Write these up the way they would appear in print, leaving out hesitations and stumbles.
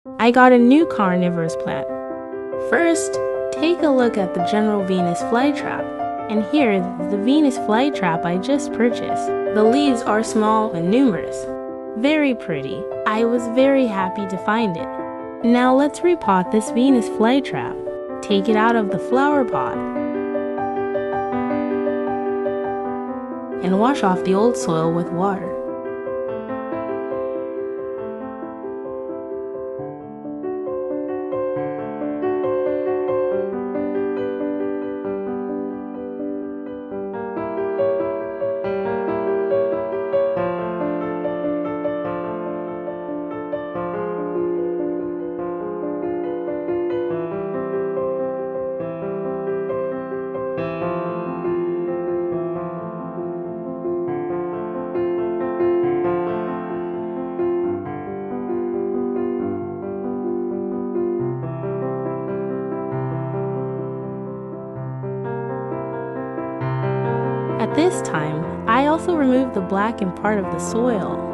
I got a new carnivorous plant. First, take a look at the general Venus flytrap. And here is the Venus flytrap I just purchased. The leaves are small and numerous. Very pretty. I was very happy to find it. Now let's repot this Venus flytrap. Take it out of the flower pot and wash off the old soil with water. At this time, I also removed the blackened part of the soil.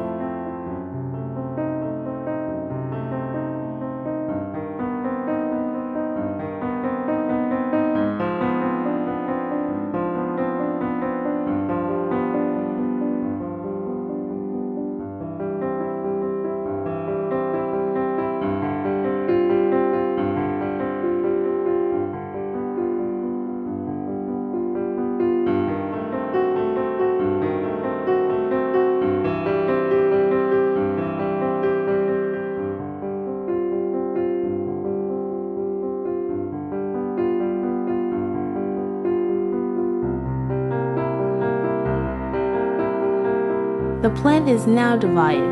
The plant is now divided.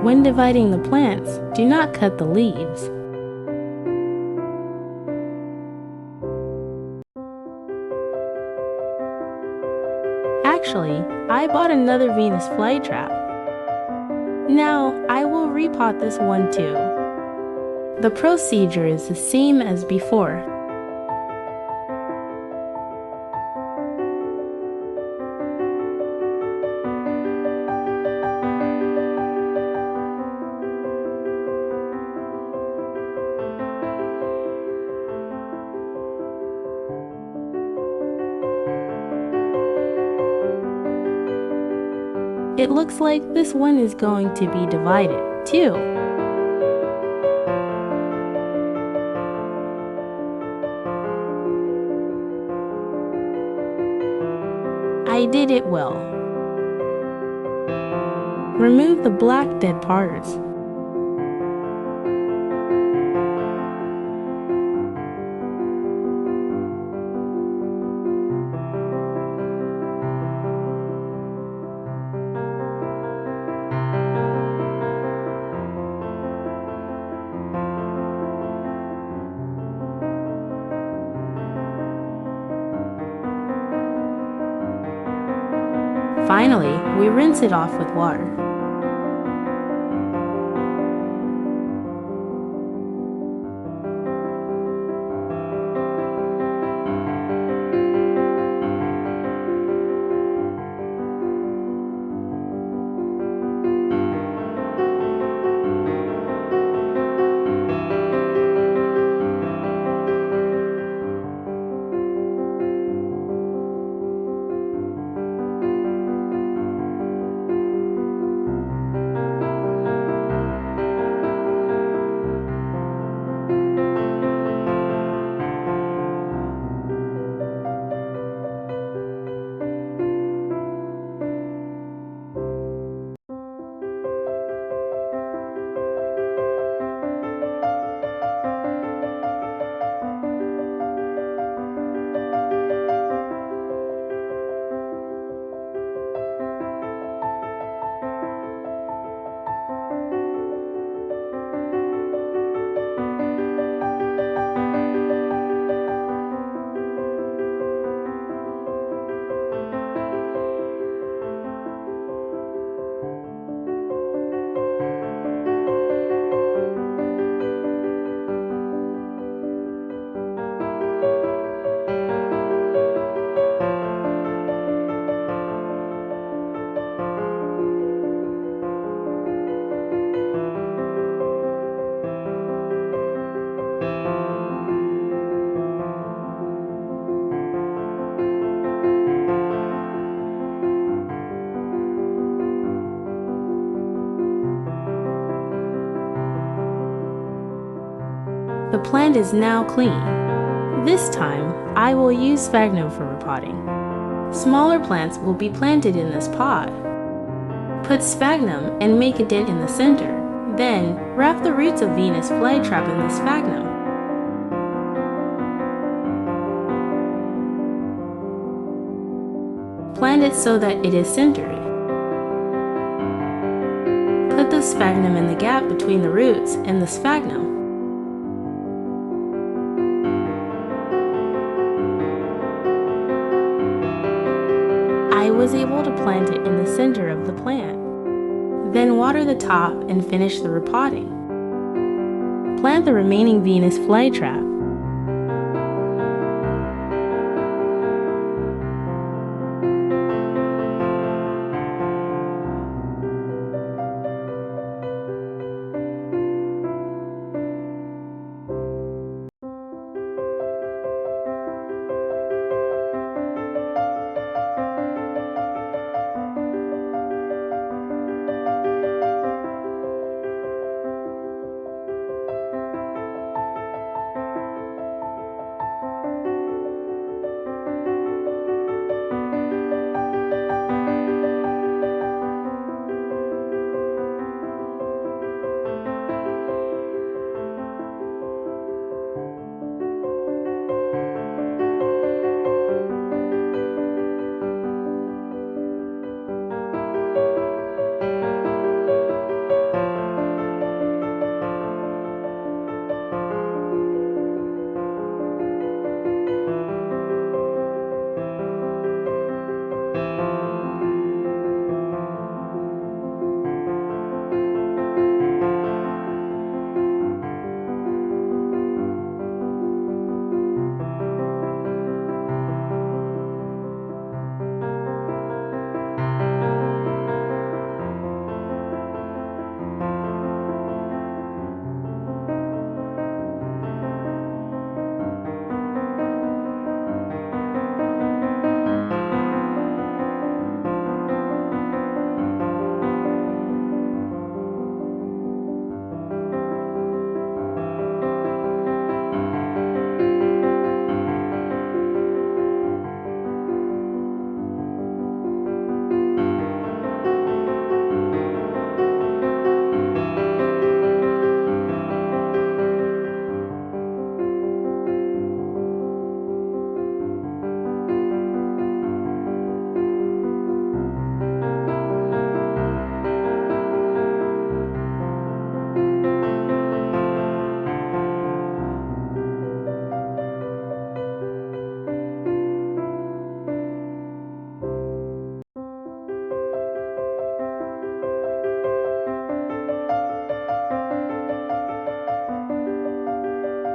When dividing the plants, do not cut the leaves. Actually, I bought another Venus flytrap. Now, I will repot this one too. The procedure is the same as before. It looks like this one is going to be divided, too. I did it well. Remove the black dead parts. Finally, we rinse it off with water. The plant is now clean. This time, I will use sphagnum for repotting. Smaller plants will be planted in this pot. Put sphagnum and make a dent in the center. Then, wrap the roots of Venus flytrap in the sphagnum. Plant it so that it is centered. Put the sphagnum in the gap between the roots and the sphagnum. I was able to plant it in the center of the plant. Then water the top and finish the repotting. Plant the remaining Venus flytrap.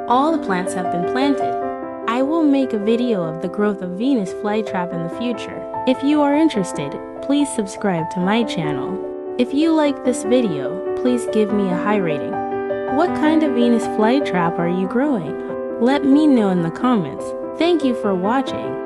All the plants have been planted. I will make a video of the growth of Venus flytrap in the future. If you are interested, please subscribe to my channel. If you like this video, please give me a high rating. What kind of Venus flytrap are you growing? Let me know in the comments. Thank you for watching.